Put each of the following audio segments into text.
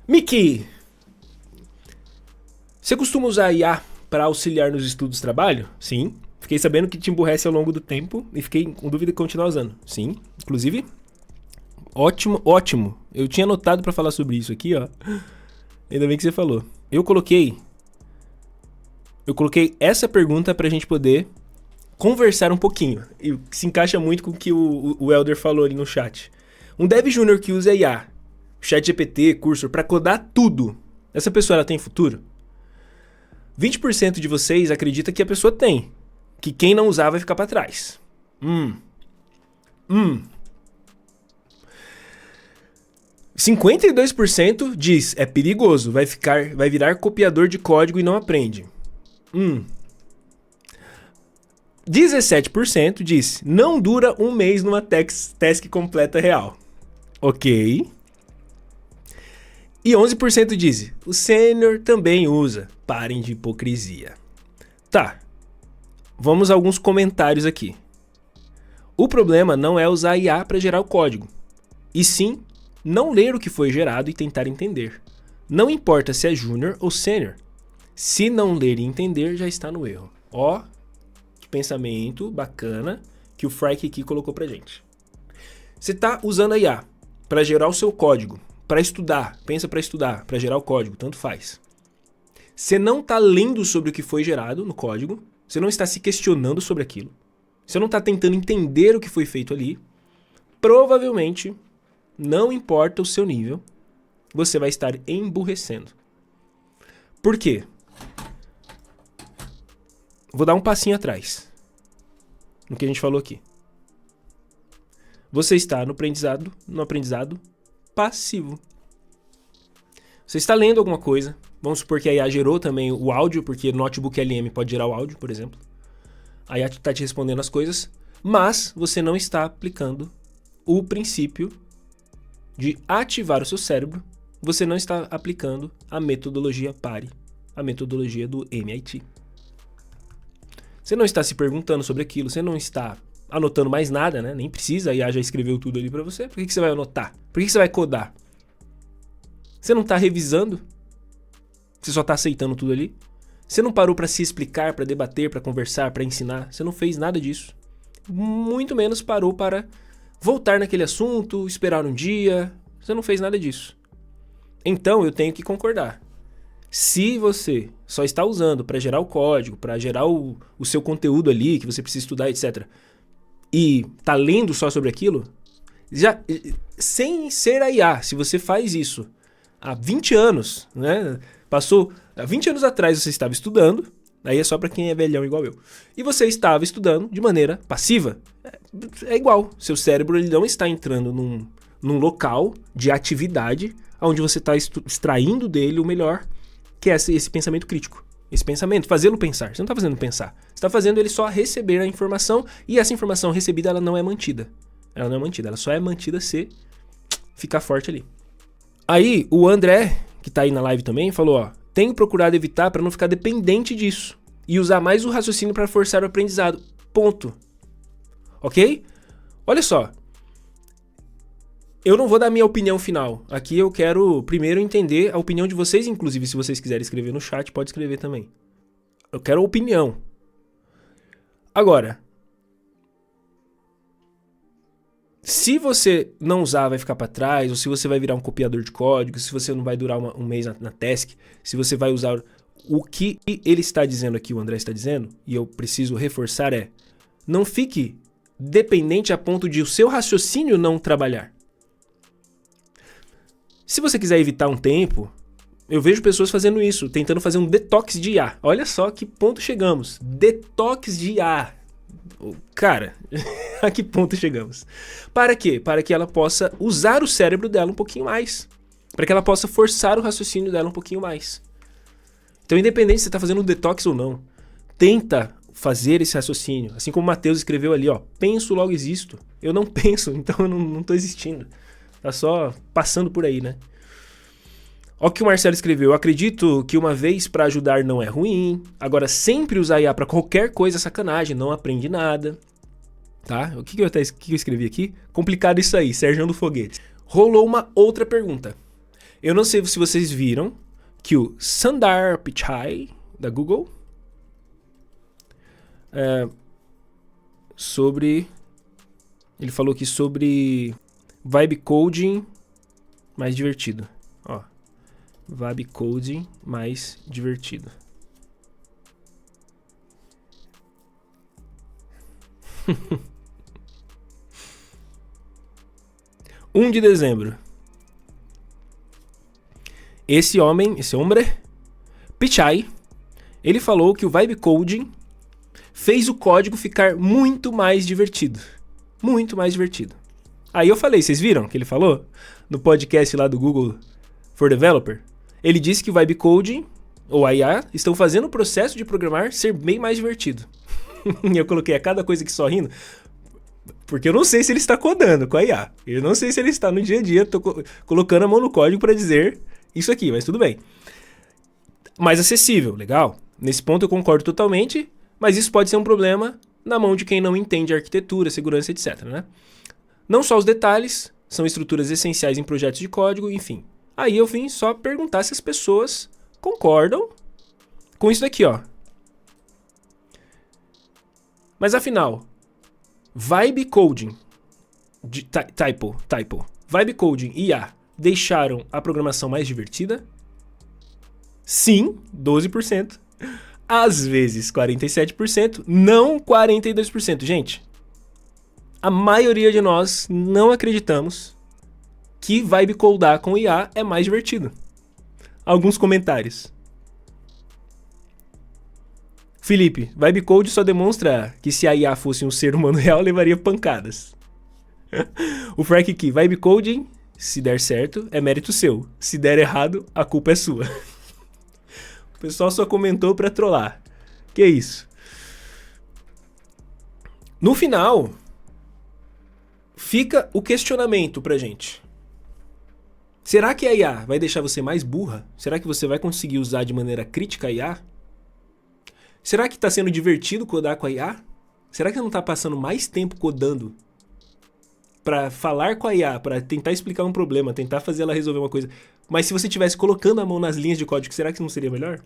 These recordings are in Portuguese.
Miki, você costuma usar IA para auxiliar nos estudos do trabalho? Sim. Fiquei sabendo que te emburrece ao longo do tempo e fiquei com dúvida de continuar usando. Sim. Inclusive, ótimo, ótimo. Eu tinha anotado para falar sobre isso aqui, ó. Ainda bem que você falou. Eu coloquei essa pergunta pra gente poder conversar um pouquinho. E se encaixa muito com o que o Elder falou ali no chat. Um dev júnior que usa IA, ChatGPT, Cursor, pra codar tudo. Essa pessoa, ela tem futuro? 20% de vocês acredita que a pessoa tem. Que quem não usar vai ficar pra trás. 52% diz é perigoso, vai virar copiador de código e não aprende. 17% diz não dura um mês numa task completa real. Ok. E 11% diz o sênior também usa. Parem de hipocrisia. Tá. Vamos a alguns comentários aqui. O problema não é usar IA para gerar o código, e sim não ler o que foi gerado e tentar entender. Não importa se é júnior ou sênior. Se não ler e entender, já está no erro. Ó, que pensamento bacana que o Frike aqui colocou pra gente. Você está usando a IA para gerar o seu código, para estudar, pensa para estudar, para gerar o código, tanto faz. Você não está lendo sobre o que foi gerado no código, você não está se questionando sobre aquilo, você não está tentando entender o que foi feito ali, provavelmente, não importa o seu nível, você vai estar emburrecendo. Por quê? Vou dar um passinho atrás no que a gente falou aqui. Você está no aprendizado passivo. Você está lendo alguma coisa. Vamos supor que a IA gerou também o áudio, porque Notebook LM pode gerar o áudio, por exemplo. A IA está te respondendo as coisas, mas você não está aplicando o princípio de ativar o seu cérebro. Você não está aplicando a metodologia PARE, a metodologia do MIT. Você não está se perguntando sobre aquilo, você não está anotando mais nada, né? Nem precisa, a IA já escreveu tudo ali para você. Por que você vai anotar? Por que você vai codar? Você não está revisando? Você só está aceitando tudo ali? Você não parou para se explicar, para debater, para conversar, para ensinar? Você não fez nada disso. Muito menos parou para voltar naquele assunto, esperar um dia. Você não fez nada disso. Então eu tenho que concordar. Se você só está usando para gerar o código, para gerar o seu conteúdo ali, que você precisa estudar, etc., e está lendo só sobre aquilo, já, sem ser a IA, se você faz isso há 20 anos, né? Passou há 20 anos atrás você estava estudando, aí é só para quem é velhão igual eu, e você estava estudando de maneira passiva, é igual. Seu cérebro ele não está entrando num local de atividade onde você está extraindo dele o melhor, que é esse pensamento crítico. Esse pensamento, fazê-lo pensar. Você não está fazendo pensar. Você está fazendo ele só receber a informação, e essa informação recebida ela não é mantida. Ela não é mantida, ela só é mantida se ficar forte ali. Aí o André, que tá aí na live também, falou, ó, tenho procurado evitar para não ficar dependente disso e usar mais o raciocínio para forçar o aprendizado. Ponto. Ok? Olha só. Eu não vou dar minha opinião final. Aqui eu quero primeiro entender a opinião de vocês, inclusive se vocês quiserem escrever no chat, pode escrever também. Eu quero a opinião. Agora, se você não usar, vai ficar para trás, ou se você vai virar um copiador de código, se você não vai durar um mês na task, se você vai usar o que ele está dizendo aqui, o André está dizendo, e eu preciso reforçar não fique dependente a ponto de o seu raciocínio não trabalhar. Se você quiser evitar um tempo, eu vejo pessoas fazendo isso, tentando fazer um detox de IA. Olha só que ponto chegamos. Detox de IA. Cara, a que ponto chegamos? Para quê? Para que ela possa usar o cérebro dela um pouquinho mais. Para que ela possa forçar o raciocínio dela um pouquinho mais. Então, independente se você está fazendo um detox ou não, tenta fazer esse raciocínio. Assim como o Matheus escreveu ali, ó, penso, logo existo. Eu não penso, então eu não estou existindo. Tá só passando por aí, né? Olha o que o Marcelo escreveu. Eu acredito que uma vez para ajudar não é ruim. Agora, sempre usar IA para qualquer coisa é sacanagem. Não aprende nada. Tá? O que eu escrevi aqui? Complicado isso aí. Sérgio do Foguete. Rolou uma outra pergunta. Eu não sei se vocês viram que o Sundar Pichai, da Google, ele falou aqui sobre vibe coding mais divertido. Ó, vibe coding mais divertido. de dezembro. Esse homem, Pichai, ele falou que o vibe coding fez o código ficar muito mais divertido. Muito mais divertido. Aí eu falei, vocês viram que ele falou? No podcast lá do Google for Developer. Ele disse que o vibe coding, ou a IA, estão fazendo o processo de programar ser bem mais divertido. E eu coloquei a cada coisa aqui só rindo, porque eu não sei se ele está codando com a IA. Eu não sei se ele está no dia a dia colocando a mão no código para dizer isso aqui, mas tudo bem. Mais acessível, legal. Nesse ponto eu concordo totalmente, mas isso pode ser um problema na mão de quem não entende arquitetura, segurança, etc, né? Não só os detalhes, são estruturas essenciais em projetos de código, enfim. Aí eu vim só perguntar se as pessoas concordam com isso daqui, ó. Mas afinal, vibe coding, vibe coding e IA deixaram a programação mais divertida? Sim, 12%. Às vezes 47%, não 42%. Gente, a maioria de nós não acreditamos que vibe codar com IA é mais divertido. Alguns comentários. Felipe, vibe code só demonstra que se a IA fosse um ser humano real, levaria pancadas. O Frank aqui, vibe coding, se der certo, é mérito seu. Se der errado, a culpa é sua. O pessoal só comentou pra trollar. Que isso? No final, fica o questionamento pra gente. Será que a IA vai deixar você mais burra? Será que você vai conseguir usar de maneira crítica a IA? Será que está sendo divertido codar com a IA? Será que você não está passando mais tempo codando para falar com a IA, para tentar explicar um problema, tentar fazer ela resolver uma coisa? Mas se você estivesse colocando a mão nas linhas de código, será que não seria melhor?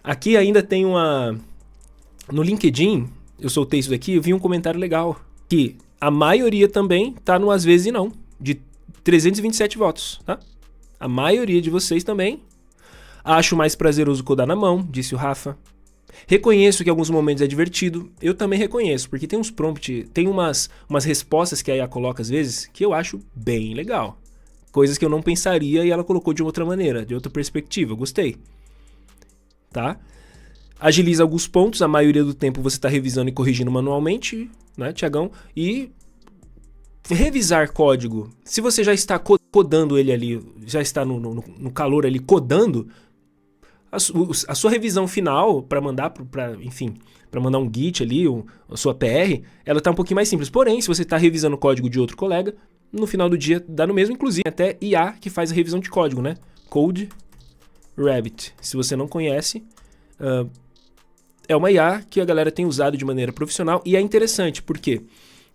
Aqui ainda tem uma... No LinkedIn, eu soltei isso daqui, eu vi um comentário legal. Que a maioria também tá no às vezes e não. De 327 votos, tá? A maioria de vocês também. Acho mais prazeroso codar na mão, disse o Rafa. Reconheço que em alguns momentos é divertido. Eu também reconheço, porque tem uns prompts, tem umas respostas que a IA coloca às vezes que eu acho bem legal. Coisas que eu não pensaria e ela colocou de outra maneira, de outra perspectiva. Eu gostei. Tá? Agiliza alguns pontos, a maioria do tempo você está revisando e corrigindo manualmente, né, Tiagão? E revisar código, se você já está codando ele ali, já está no calor ali codando, a sua revisão final para mandar para mandar um Git ali, a sua PR, ela está um pouquinho mais simples. Porém, se você está revisando o código de outro colega, no final do dia dá no mesmo, inclusive até IA que faz a revisão de código, né? Code Rabbit. Se você não conhece, é uma IA que a galera tem usado de maneira profissional e é interessante porque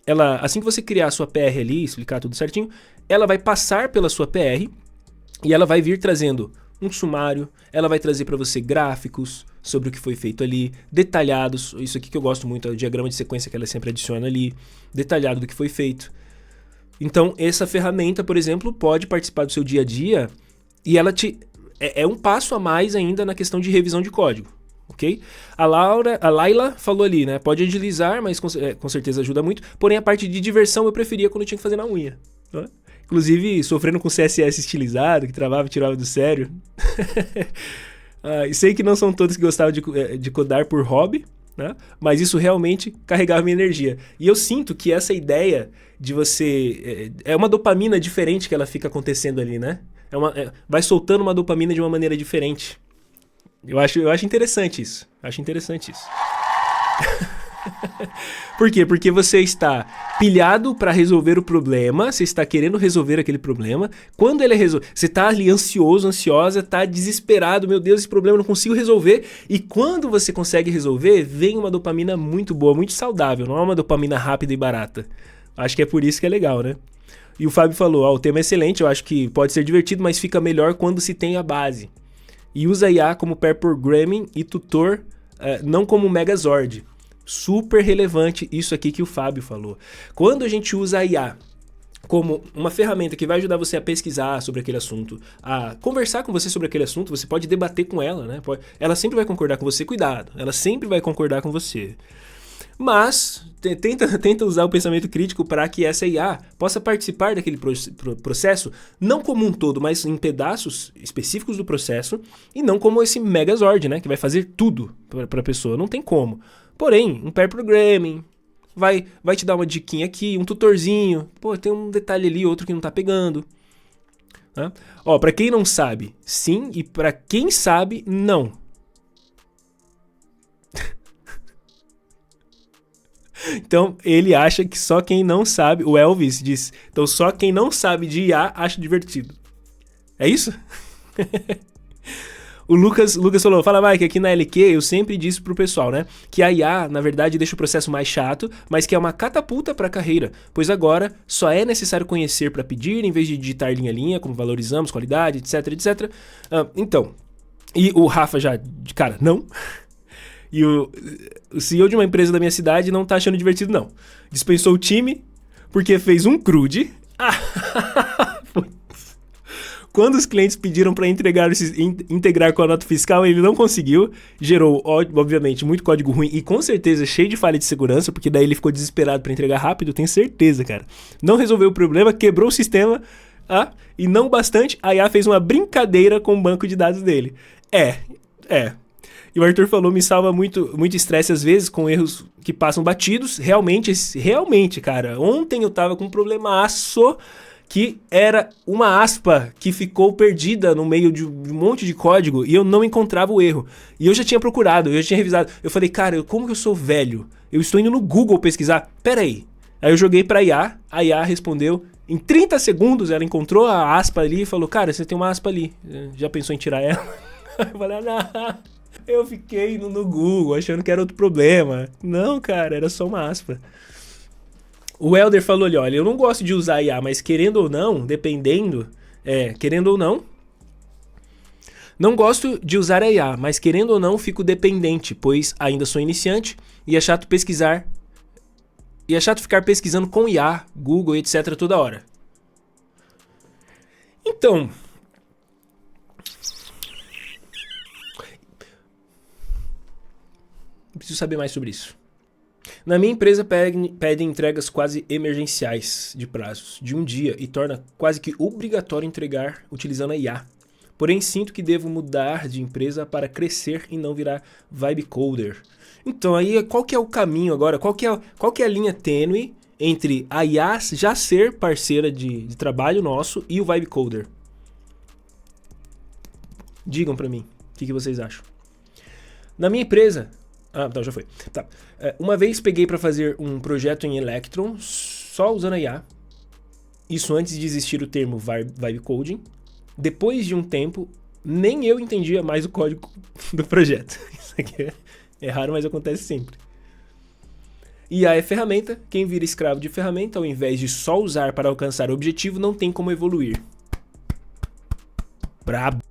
ela, assim que você criar a sua PR ali, explicar tudo certinho, ela vai passar pela sua PR e ela vai vir trazendo um sumário, ela vai trazer para você gráficos sobre o que foi feito ali, detalhados, isso aqui que eu gosto muito, é o diagrama de sequência que ela sempre adiciona ali, detalhado do que foi feito. Então, essa ferramenta, por exemplo, pode participar do seu dia a dia e ela é um passo a mais ainda na questão de revisão de código. Ok? A Laila falou ali, né? Pode agilizar, mas com certeza ajuda muito. Porém, a parte de diversão eu preferia quando eu tinha que fazer na unha. Né? Inclusive, sofrendo com CSS estilizado, que travava e tirava do sério. Sei que não são todos que gostavam de codar por hobby, né? Mas isso realmente carregava minha energia. E eu sinto que essa ideia de você... É uma dopamina diferente que ela fica acontecendo ali, né? Vai soltando uma dopamina de uma maneira diferente. Eu acho interessante isso. Por quê? Porque você está pilhado para resolver o problema, você está querendo resolver aquele problema. Quando ele é resolvido, você está ali ansioso, ansiosa, está desesperado, meu Deus, esse problema eu não consigo resolver. E quando você consegue resolver, vem uma dopamina muito boa, muito saudável, não é uma dopamina rápida e barata. Acho que é por isso que é legal, né? E o Fábio falou, o tema é excelente, eu acho que pode ser divertido, mas fica melhor quando se tem a base. E usa IA como pair programming e tutor, não como Megazord. Super relevante isso aqui que o Fábio falou. Quando a gente usa a IA como uma ferramenta que vai ajudar você a pesquisar sobre aquele assunto, a conversar com você sobre aquele assunto, você pode debater com ela, né? Ela sempre vai concordar com você, cuidado, ela sempre vai concordar com você. Mas tenta usar o pensamento crítico para que essa IA possa participar daquele processo, não como um todo, mas em pedaços específicos do processo, e não como esse Megazord, né? Que vai fazer tudo para a pessoa, não tem como. Porém, um pair programming vai te dar uma diquinha aqui, um tutorzinho. Pô, tem um detalhe ali, outro que não tá pegando. Né? Ó, pra quem não sabe, sim. E pra quem sabe, não. Então, ele acha que só quem não sabe... O Elvis diz... Então, só quem não sabe de IA acha divertido. É isso? O Lucas falou, fala Mike, aqui na LQ eu sempre disse pro pessoal, né, que a IA, na verdade, deixa o processo mais chato, mas que é uma catapulta pra carreira, pois agora só é necessário conhecer para pedir, em vez de digitar linha a linha, como valorizamos, qualidade, etc, etc. Então, e o Rafa já, de cara, não. E o CEO de uma empresa da minha cidade não tá achando divertido, não. Dispensou o time porque fez um crude. Quando os clientes pediram para integrar com a nota fiscal, ele não conseguiu. Gerou, obviamente, muito código ruim e com certeza cheio de falha de segurança, porque daí ele ficou desesperado para entregar rápido, tenho certeza, cara. Não resolveu o problema, quebrou o sistema, e não bastante, a IA fez uma brincadeira com o banco de dados dele. E o Arthur falou, me salva muito estresse às vezes com erros que passam batidos. Realmente, cara. Ontem eu tava com um problemaço que era uma aspa que ficou perdida no meio de um monte de código e eu não encontrava o erro. E eu já tinha procurado, eu já tinha revisado. Eu falei, cara, como que eu sou velho? Eu estou indo no Google pesquisar. Pera aí. Aí eu joguei pra IA, a IA respondeu. Em 30 segundos ela encontrou a aspa ali e falou, cara, você tem uma aspa ali. Já pensou em tirar ela? Eu falei, não. Eu fiquei no Google achando que era outro problema. Não, cara, era só uma aspa. O Helder falou ali, olha, eu não gosto de usar IA, mas querendo ou não, querendo ou não, não gosto de usar a IA, mas querendo ou não, fico dependente, pois ainda sou iniciante e é chato ficar pesquisando com IA, Google, etc. toda hora. Então, preciso saber mais sobre isso. Na minha empresa pedem entregas quase emergenciais de prazos de um dia e torna quase que obrigatório entregar utilizando a IA. Porém, sinto que devo mudar de empresa para crescer e não virar vibe coder. Então, aí qual que é o caminho agora? Qual que é a linha tênue entre a IA já ser parceira de trabalho nosso e o vibe coder? Digam pra mim, o que vocês acham? Na minha empresa... Então já foi. Tá. Uma vez peguei para fazer um projeto em Electron, só usando a IA. Isso antes de existir o termo Vibe Coding. Depois de um tempo, nem eu entendia mais o código do projeto. Isso aqui é raro, mas acontece sempre. IA é ferramenta. Quem vira escravo de ferramenta, ao invés de só usar para alcançar o objetivo, não tem como evoluir. Brabo.